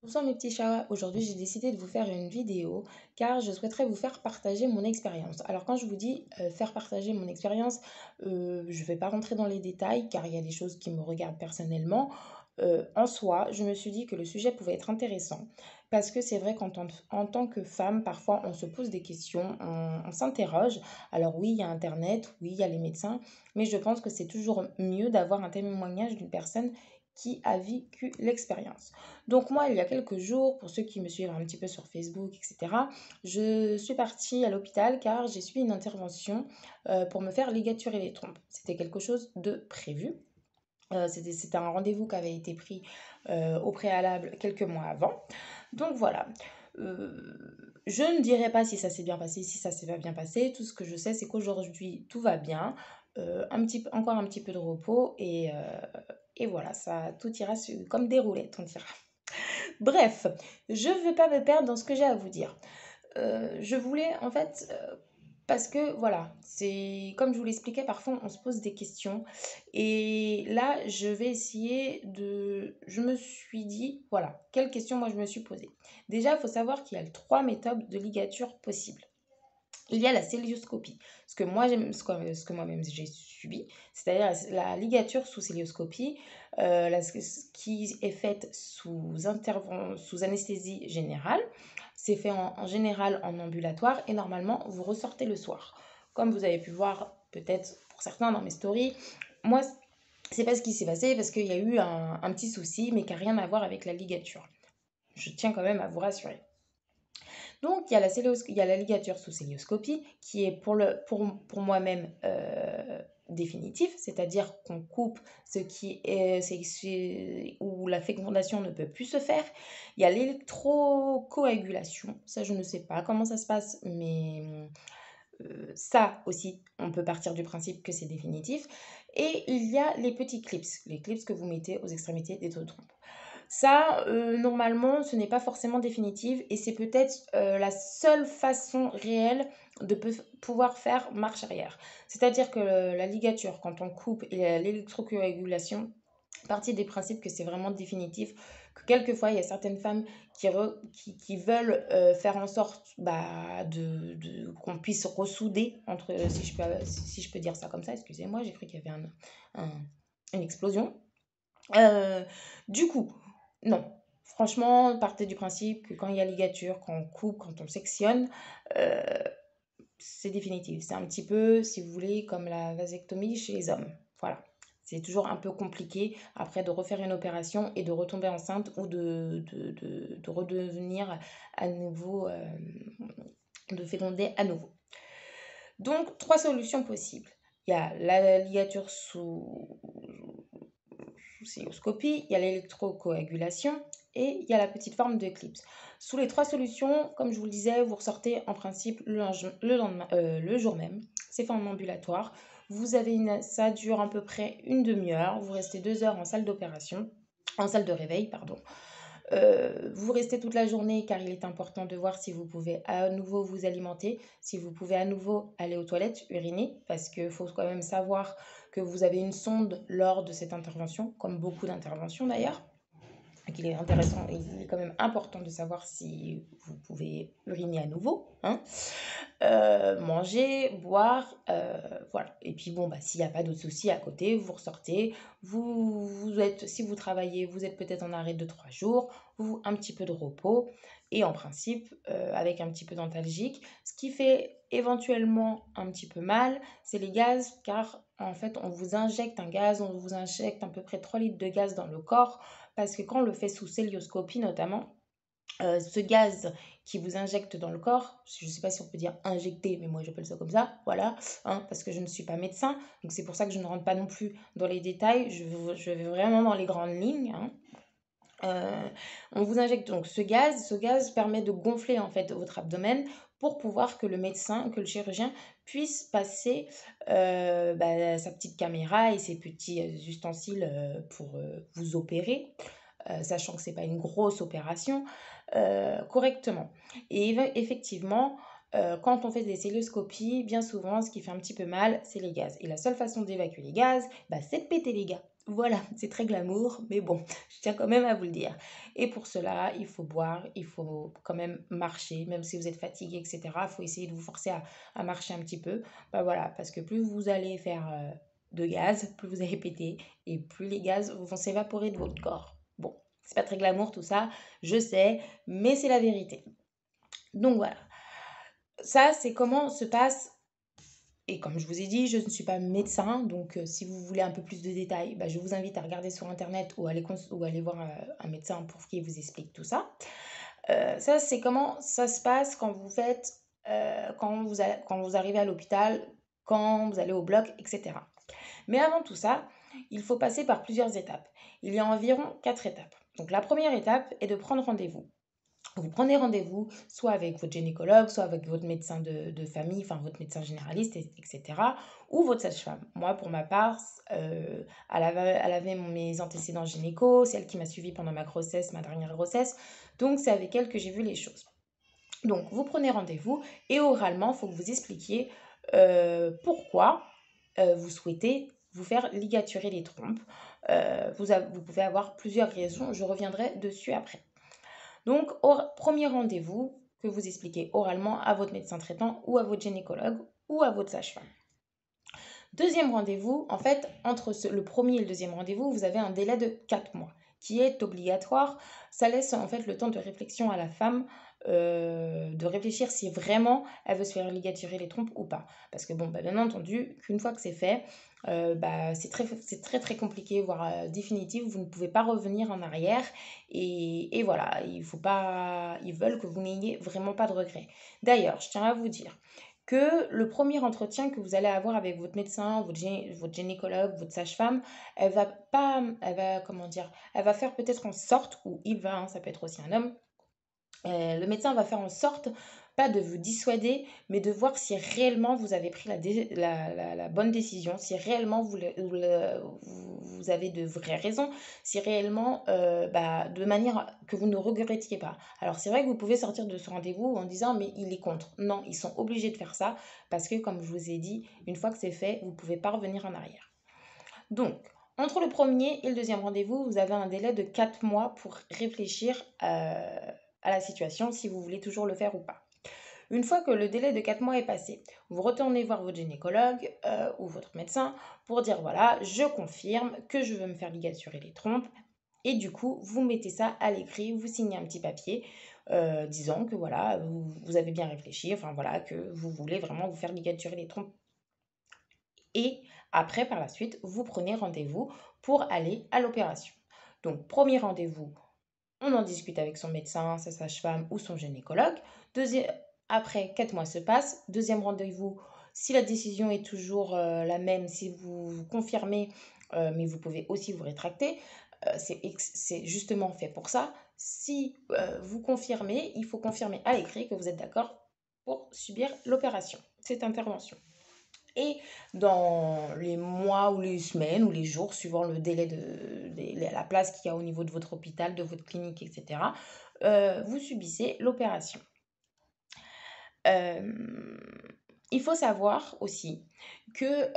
Bonsoir mes petits chats, aujourd'hui j'ai décidé de vous faire une vidéo car je souhaiterais vous faire partager mon expérience. Alors quand je vous dis faire partager mon expérience, je ne vais pas rentrer dans les détails car il y a des choses qui me regardent personnellement. En soi, je me suis dit que le sujet pouvait être intéressant parce que c'est vrai en tant que femme, parfois on se pose des questions, on s'interroge. Alors oui, il y a Internet, oui, il y a les médecins, mais je pense que c'est toujours mieux d'avoir un témoignage d'une personne qui a vécu l'expérience. Donc moi, il y a quelques jours, pour ceux qui me suivent un petit peu sur Facebook, etc., je suis partie à l'hôpital car j'ai suivi une intervention pour me faire ligaturer les trompes. C'était quelque chose de prévu. C'était un rendez-vous qui avait été pris au préalable quelques mois avant. Donc voilà. Je ne dirai pas si ça s'est bien passé, si ça s'est pas bien passé. Tout ce que je sais, c'est qu'aujourd'hui, tout va bien. Encore un petit peu de repos et voilà, ça, tout ira comme des roulettes, on dira. Bref, je ne vais pas me perdre dans ce que j'ai à vous dire. Je voulais en fait, parce que voilà, c'est comme je vous l'expliquais, parfois on se pose des questions. Et là, je vais essayer de... Je me suis dit, voilà, quelles questions moi je me suis posée. Déjà, il faut savoir qu'il y a trois méthodes de ligature possibles. Il y a la célioscopie, ce que moi-même j'ai subi, c'est-à-dire la ligature sous célioscopie, qui est faite sous anesthésie générale. C'est fait en général en ambulatoire et normalement vous ressortez le soir. Comme vous avez pu voir peut-être pour certains dans mes stories, moi c'est pas ce qui s'est passé parce qu'il y a eu un petit souci mais qui n'a rien à voir avec la ligature. Je tiens quand même à vous rassurer. Donc, il y a la ligature sous célioscopie qui est pour moi-même définitif, c'est-à-dire qu'on coupe ce qui est, où la fécondation ne peut plus se faire. Il y a l'électrocoagulation, ça je ne sais pas comment ça se passe, mais ça aussi, on peut partir du principe que c'est définitif. Et il y a les clips que vous mettez aux extrémités des trompes. Ça, normalement, ce n'est pas forcément définitif et c'est peut-être la seule façon réelle de pouvoir faire marche arrière. C'est-à-dire que la ligature, quand on coupe, et l'électrocoagulation, partie des principes que c'est vraiment définitif, que quelquefois il y a certaines femmes qui veulent faire en sorte qu'on puisse ressouder, si je peux dire ça comme ça, excusez-moi, j'ai cru qu'il y avait une explosion. Euh, du coup, non. Franchement, partez du principe que quand il y a ligature, quand on coupe, quand on sectionne, euh, c'est définitif. C'est un petit peu, si vous voulez, comme la vasectomie chez les hommes. Voilà. C'est toujours un peu compliqué après de refaire une opération et de retomber enceinte ou de redevenir à nouveau, de féconder à nouveau. Donc, trois solutions possibles. Il y a la ligature sous célioscopie, il y a l'électrocoagulation et il y a la petite forme de clips. Sous les trois solutions, comme je vous le disais, vous ressortez en principe le jour même. C'est fait en ambulatoire. Ça dure à peu près une demi-heure. Vous restez 2 heures en salle d'opération, en salle de réveil, pardon. Vous restez toute la journée car il est important de voir si vous pouvez à nouveau vous alimenter, si vous pouvez à nouveau aller aux toilettes, uriner, parce qu'il faut quand même savoir que vous avez une sonde lors de cette intervention, comme beaucoup d'interventions d'ailleurs. Il est intéressant, il est quand même important de savoir si vous pouvez uriner à nouveau, hein. Manger, boire, voilà. Et puis bon, bah, s'il n'y a pas d'autres soucis à côté, vous ressortez, si vous travaillez, vous êtes peut-être en arrêt de 3 jours, un petit peu de repos, et en principe, avec un petit peu d'antalgique. Ce qui fait éventuellement un petit peu mal, c'est les gaz, car en fait, on vous injecte un gaz, on vous injecte à peu près 3 litres de gaz dans le corps, parce que quand on le fait sous célioscopie notamment, ce gaz qui vous injecte dans le corps, je ne sais pas si on peut dire injecter, mais moi j'appelle ça comme ça, voilà, hein, parce que je ne suis pas médecin, donc c'est pour ça que je ne rentre pas non plus dans les détails, je vais vraiment dans les grandes lignes, hein. On vous injecte donc ce gaz permet de gonfler en fait votre abdomen pour pouvoir que le médecin, que le chirurgien puisse passer sa petite caméra et ses petits ustensiles pour vous opérer, sachant que c'est pas une grosse opération, correctement. Et effectivement, quand on fait des célioscopies, bien souvent, ce qui fait un petit peu mal, c'est les gaz. Et la seule façon d'évacuer les gaz, bah, c'est de péter les gars. Voilà, c'est très glamour, mais bon, je tiens quand même à vous le dire. Et pour cela, il faut boire, il faut quand même marcher, même si vous êtes fatigué, etc. Il faut essayer de vous forcer à marcher un petit peu. Bah voilà, parce que plus vous allez faire de gaz, plus vous allez péter, et plus les gaz vont s'évaporer de votre corps. Bon, c'est pas très glamour tout ça, je sais, mais c'est la vérité. Donc voilà, ça c'est comment se passe. Et comme je vous ai dit, je ne suis pas médecin, donc si vous voulez un peu plus de détails, bah, je vous invite à regarder sur internet ou aller voir un médecin pour qu'il vous explique tout ça. Ça, c'est comment ça se passe quand vous faites, quand vous arrivez à l'hôpital, quand vous allez au bloc, etc. Mais avant tout ça, il faut passer par plusieurs étapes. Il y a environ 4 étapes. Donc la première étape est de prendre rendez-vous. Vous prenez rendez-vous soit avec votre gynécologue, soit avec votre médecin de famille, enfin votre médecin généraliste, etc. Ou votre sage-femme. Moi, pour ma part, elle avait mes antécédents gynéco, c'est elle qui m'a suivi pendant ma grossesse, ma dernière grossesse. Donc, c'est avec elle que j'ai vu les choses. Donc, vous prenez rendez-vous et oralement, il faut que vous expliquiez pourquoi vous souhaitez vous faire ligaturer les trompes. Vous pouvez avoir plusieurs raisons, je reviendrai dessus après. Donc, premier rendez-vous que vous expliquez oralement à votre médecin traitant ou à votre gynécologue ou à votre sage-femme. Deuxième rendez-vous, en fait, entre le premier et le deuxième rendez-vous, vous avez un délai de 4 mois qui est obligatoire. Ça laisse en fait le temps de réflexion à la femme de réfléchir si vraiment elle veut se faire ligaturer les trompes ou pas. Parce que bon, bah, bien entendu, qu'une fois que c'est fait, bah, c'est très très compliqué, voire définitif. Vous ne pouvez pas revenir en arrière. Et voilà, il faut pas, ils veulent que vous n'ayez vraiment pas de regrets. D'ailleurs, je tiens à vous dire que le premier entretien que vous allez avoir avec votre médecin, votre gynécologue, votre sage-femme, elle va pas, elle va, comment dire, elle va faire peut-être en sorte, ou il va, hein, ça peut être aussi un homme, le médecin va faire en sorte, pas de vous dissuader, mais de voir si réellement vous avez pris la bonne décision, si réellement vous avez de vraies raisons, si réellement, bah, de manière que vous ne regrettiez pas. Alors c'est vrai que vous pouvez sortir de ce rendez-vous en disant mais il est contre. Non, ils sont obligés de faire ça parce que comme je vous ai dit, une fois que c'est fait, vous ne pouvez pas revenir en arrière. Donc, entre le premier et le deuxième rendez-vous, vous avez un délai de 4 mois pour réfléchir à la situation, si vous voulez toujours le faire ou pas. Une fois que le délai de 4 mois est passé, vous retournez voir votre gynécologue ou votre médecin pour dire voilà, je confirme que je veux me faire ligaturer les trompes. Et du coup, vous mettez ça à l'écrit, vous signez un petit papier disant que voilà, vous avez bien réfléchi, enfin voilà, que vous voulez vraiment vous faire ligaturer les trompes et après, par la suite, vous prenez rendez-vous pour aller à l'opération. Donc, premier rendez-vous, on en discute avec son médecin, sa sage-femme ou son gynécologue. Après, 4 mois se passent. Deuxième rendez-vous, si la décision est toujours la même, si vous confirmez, mais vous pouvez aussi vous rétracter, c'est justement fait pour ça. Si vous confirmez, il faut confirmer à l'écrit que vous êtes d'accord pour subir l'opération, cette intervention. Et dans les mois ou les semaines ou les jours, suivant le délai la place qu'il y a au niveau de votre hôpital, de votre clinique, etc., vous subissez l'opération. Euh, il faut savoir aussi que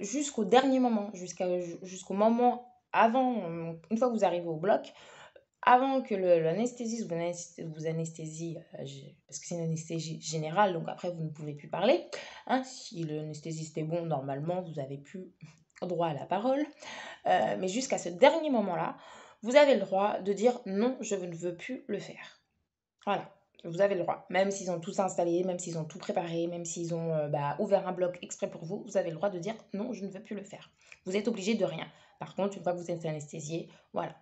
jusqu'au dernier moment, jusqu'au moment avant, une fois que vous arrivez au bloc, avant que l'anesthésiste vous anesthésie, parce que c'est une anesthésie générale, donc après vous ne pouvez plus parler, hein, si l'anesthésiste est bon, normalement vous avez plus droit à la parole, mais jusqu'à ce dernier moment-là, vous avez le droit de dire non, je ne veux plus le faire. Voilà, vous avez le droit, même s'ils ont tout installé, même s'ils ont tout préparé, même s'ils ont ouvert un bloc exprès pour vous, vous avez le droit de dire non, je ne veux plus le faire. Vous êtes obligé de rien. Par contre, une fois que vous êtes anesthésié, voilà.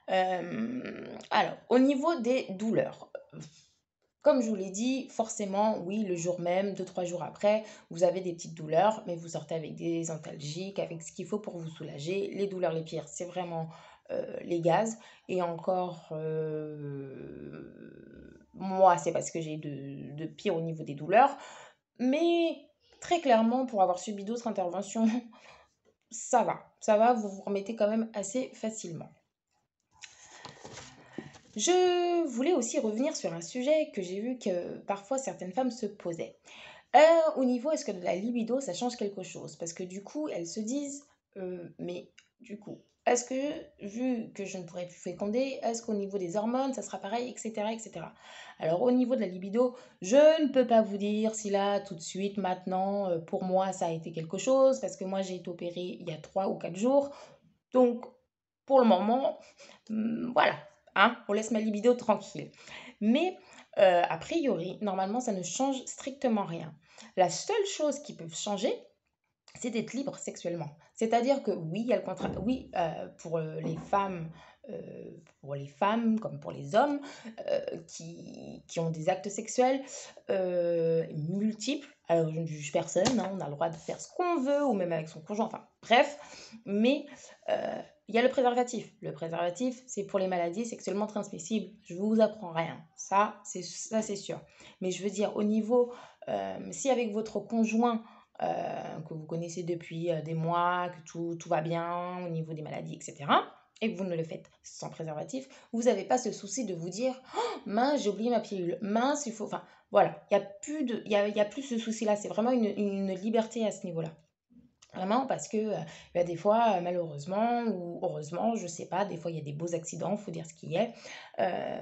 Alors, au niveau des douleurs, comme je vous l'ai dit, forcément, oui, le jour même, 2-3 jours après, vous avez des petites douleurs, mais vous sortez avec des antalgiques, avec ce qu'il faut pour vous soulager. Les douleurs les pires, c'est vraiment les gaz. Et encore, moi, c'est parce que j'ai de pire au niveau des douleurs. Mais très clairement, pour avoir subi d'autres interventions, ça va. Ça va, vous vous remettez quand même assez facilement. Je voulais aussi revenir sur un sujet que j'ai vu que parfois certaines femmes se posaient. Au niveau, est-ce que de la libido, ça change quelque chose? Parce que du coup, elles se disent, Mais du coup, est-ce que, vu que je ne pourrais plus féconder, est-ce qu'au niveau des hormones, ça sera pareil, etc., etc. Alors, au niveau de la libido, je ne peux pas vous dire si là, tout de suite, maintenant, pour moi, ça a été quelque chose, parce que moi, j'ai été opérée il y a 3 ou 4 jours. Donc, pour le moment, voilà, hein, on laisse ma libido tranquille. Mais, a priori, normalement, ça ne change strictement rien. La seule chose qui peut changer, c'est d'être libre sexuellement. C'est-à-dire que oui, il y a le contrat, oui, pour les femmes comme pour les hommes qui ont des actes sexuels multiples. Alors, je ne juge personne, hein, on a le droit de faire ce qu'on veut, ou même avec son conjoint, enfin bref, mais il y a le préservatif. Le préservatif, c'est pour les maladies sexuellement transmissibles. Je ne vous apprends rien, ça c'est sûr. Mais je veux dire, au niveau, si avec votre conjoint, que vous connaissez depuis des mois, que tout va bien au niveau des maladies, etc., et que vous ne le faites sans préservatif, vous n'avez pas ce souci de vous dire «Oh, mince, j'ai oublié ma pilule, mince, il faut...» Enfin, voilà, il y a plus ce souci-là, c'est vraiment une liberté à ce niveau-là. Vraiment parce que, bah, des fois, malheureusement ou heureusement, je sais pas, des fois il y a des beaux accidents, faut dire ce qui est.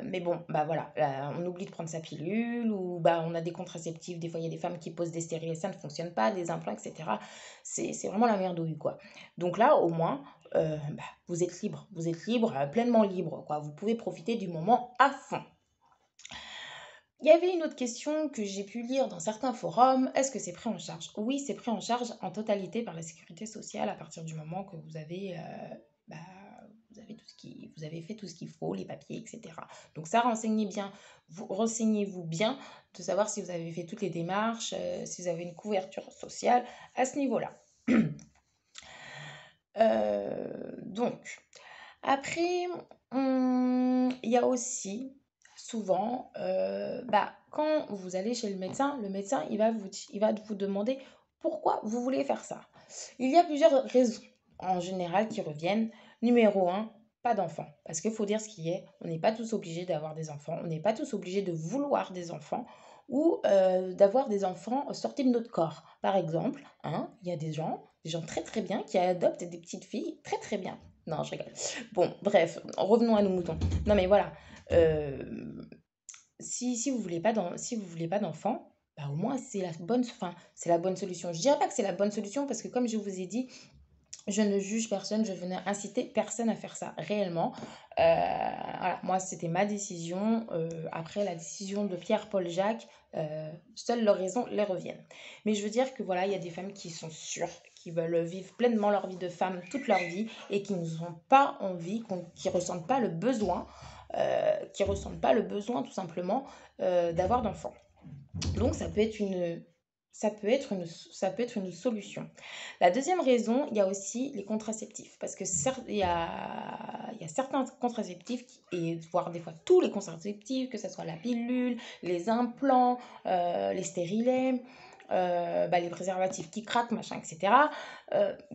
Mais bon, bah, voilà, on oublie de prendre sa pilule ou bah, on a des contraceptifs, des fois il y a des femmes qui posent des stériles, ça ne fonctionne pas, des implants et cetera. C'est vraiment la merdouille, quoi. Donc là, au moins, bah, vous êtes libre, pleinement libre, quoi. Vous pouvez profiter du moment à fond. Il y avait une autre question que j'ai pu lire dans certains forums. Est-ce que c'est pris en charge? Oui, c'est pris en charge en totalité par la sécurité sociale à partir du moment que bah, vous avez fait tout ce qu'il faut, les papiers, etc. Donc ça, renseignez-vous bien de savoir si vous avez fait toutes les démarches, si vous avez une couverture sociale à ce niveau-là. Donc, après, il y a aussi souvent, bah, quand vous allez chez le médecin, il va vous demander pourquoi vous voulez faire ça. Il y a plusieurs raisons en général qui reviennent. Numéro un, pas d'enfants. Parce qu'il faut dire ce qui est, on n'est pas tous obligés d'avoir des enfants, on n'est pas tous obligés de vouloir des enfants ou d'avoir des enfants sortis de notre corps. Par exemple, hein, il y a des gens très très bien qui adoptent des petites filles très très bien. Non, je rigole. Bon, bref, revenons à nos moutons. Non, mais voilà. euh, si vous voulez pas si vous voulez pas d'enfant, bah au moins c'est la bonne solution. Je dirais pas que c'est la bonne solution parce que comme je vous ai dit, je ne juge personne, je venais inciter personne à faire ça réellement. Voilà, moi, c'était ma décision. Après la décision de Pierre-Paul Jacques, seules leurs raisons les reviennent. Mais je veux dire que voilà, il y a des femmes qui sont sûres, qui veulent vivre pleinement leur vie de femme toute leur vie et qui n'ont pas envie, qui ressentent pas le besoin, tout simplement d'avoir d'enfants. Donc ça peut être une solution. La deuxième raison, il y a aussi les contraceptifs. Parce que certes, il y a certains contraceptifs, et voire des fois tous les contraceptifs, que ce soit la pilule, les implants, les stérilets, bah, les préservatifs qui craquent, machin, etc.,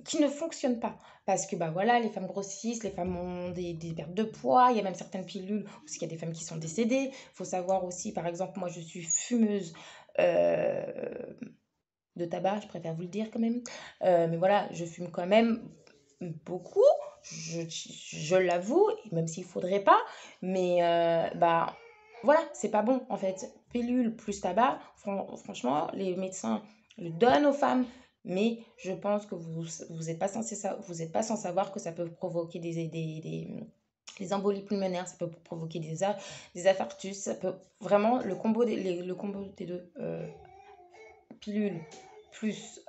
qui ne fonctionnent pas. Parce que bah, voilà, les femmes grossissent, les femmes ont des pertes de poids, il y a même certaines pilules, parce qu'il y a des femmes qui sont décédées. Il faut savoir aussi, par exemple, moi je suis fumeuse euh, de tabac, je préfère vous le dire quand même. Mais voilà, je fume quand même beaucoup, je l'avoue, même s'il faudrait pas. Mais bah voilà, c'est pas bon en fait. Pilule plus tabac, franchement, les médecins le donnent aux femmes. Mais je pense que vous êtes pas vous êtes pas sans savoir que ça peut provoquer des embolies pulmonaires, ça peut provoquer des infarctus, ça peut vraiment le combo des deux. Pilule plus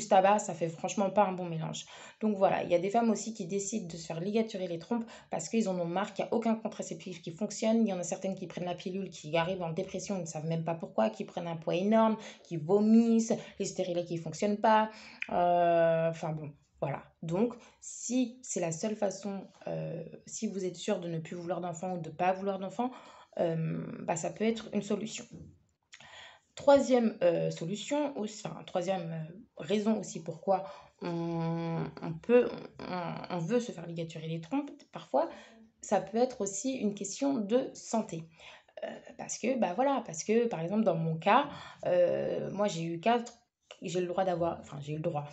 tabac, ça fait franchement pas un bon mélange. Donc voilà, il y a des femmes aussi qui décident de se faire ligaturer les trompes parce qu'ils en ont marre qu'il n'y a aucun contraceptif qui fonctionne. Il y en a certaines qui prennent la pilule, qui arrivent en dépression, ils ne savent même pas pourquoi, qui prennent un poids énorme, qui vomissent, les stérilets qui ne fonctionnent pas. Enfin bon, voilà. Donc, si c'est la seule façon, si vous êtes sûr de ne plus vouloir d'enfant ou de ne pas vouloir d'enfant, bah, ça peut être une solution. Troisième solution, enfin, troisième raison aussi pourquoi on veut se faire ligaturer les trompes, parfois, ça peut être aussi une question de santé. Parce que, bah voilà, parce que par exemple, dans mon cas, moi j'ai eu et j'ai le droit d'avoir, enfin j'ai eu le droit.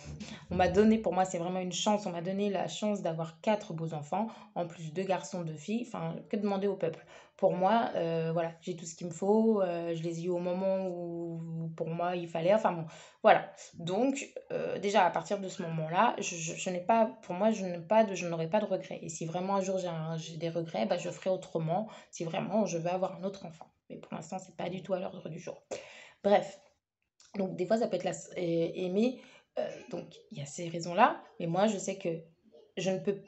On m'a donné, pour moi c'est vraiment une chance, on m'a donné la chance d'avoir 4 beaux enfants, en plus 2 garçons, 2 filles, enfin que demander au peuple? Pour moi, voilà, j'ai tout ce qu'il me faut, je les ai eu au moment où pour moi il fallait, enfin bon, voilà. Donc déjà à partir de ce moment-là, je n'ai pas, pour moi je n'aurai pas de regrets. Et si vraiment un jour j'ai des regrets, bah, je ferai autrement, si vraiment je veux avoir un autre enfant. Mais pour l'instant, c'est pas du tout à l'ordre du jour. Bref, donc des fois ça peut être aimer, donc il y a ces raisons-là, mais moi je sais que je ne peux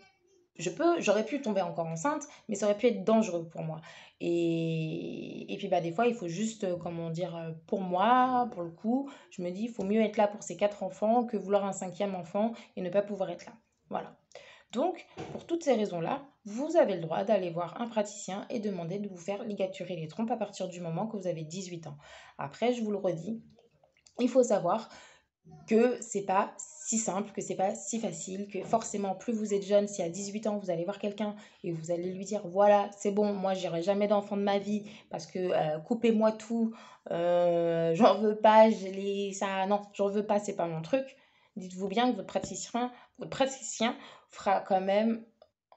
j'aurais pu tomber encore enceinte, mais ça aurait pu être dangereux pour moi. Et puis bah des fois il faut juste, comment dire, pour moi, pour le coup, je me dis: «Il faut mieux être là pour ces 4 enfants que vouloir un cinquième enfant et ne pas pouvoir être là». Voilà. Donc, pour toutes ces raisons-là, vous avez le droit d'aller voir un praticien et demander de vous faire ligaturer les trompes à partir du moment que vous avez 18 ans. Après, je vous le redis, il faut savoir que c'est pas si simple, que c'est pas si facile, que forcément, plus vous êtes jeune, si à 18 ans, vous allez voir quelqu'un et vous allez lui dire, voilà, c'est bon, moi, j'aurai jamais d'enfant de ma vie parce que coupez-moi tout, j'en veux pas, ça, non, j'en veux pas, c'est pas mon truc. Dites-vous bien que votre praticien fera quand même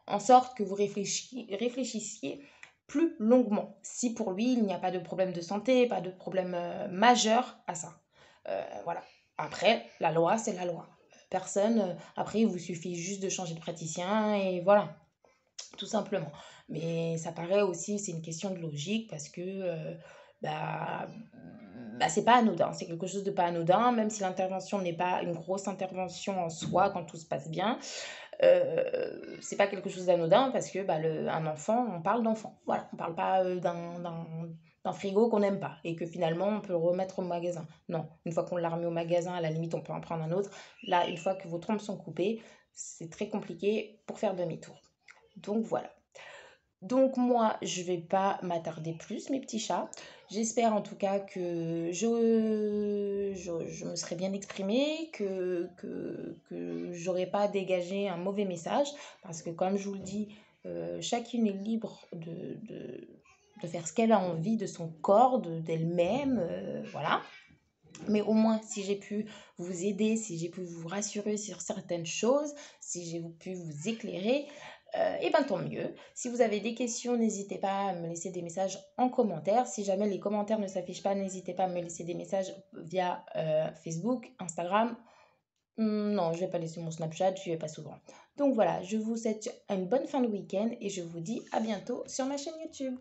en sorte que vous réfléchissiez plus longuement. Si pour lui, il n'y a pas de problème de santé, pas de problème majeur à ça. Voilà. Après, la loi, c'est la loi. Personne, après, il vous suffit juste de changer de praticien et voilà, tout simplement. Mais ça paraît aussi, c'est une question de logique parce que bah, c'est pas anodin, c'est quelque chose de pas anodin, même si l'intervention n'est pas une grosse intervention en soi quand tout se passe bien. C'est pas quelque chose d'anodin parce que bah, un enfant, on parle d'enfant. Voilà, on parle pas d'un frigo qu'on n'aime pas et que finalement on peut le remettre au magasin. Non, une fois qu'on l'a remis au magasin, à la limite on peut en prendre un autre. Là, une fois que vos trompes sont coupées, c'est très compliqué pour faire demi-tour. Donc voilà. Donc moi, je vais pas m'attarder plus, mes petits chats. J'espère en tout cas que je me serai bien exprimée, que j'aurais pas dégagé un mauvais message, parce que comme je vous le dis, chacune est libre de faire ce qu'elle a envie de son corps, d'elle-même, voilà. Mais au moins, si j'ai pu vous aider, si j'ai pu vous rassurer sur certaines choses, si j'ai pu vous éclairer, et ben tant mieux. Si vous avez des questions, n'hésitez pas à me laisser des messages en commentaire. Si jamais les commentaires ne s'affichent pas, n'hésitez pas à me laisser des messages via Facebook, Instagram. Non, je vais pas laisser mon Snapchat, je n'y vais pas souvent. Donc voilà, je vous souhaite une bonne fin de week-end et je vous dis à bientôt sur ma chaîne YouTube.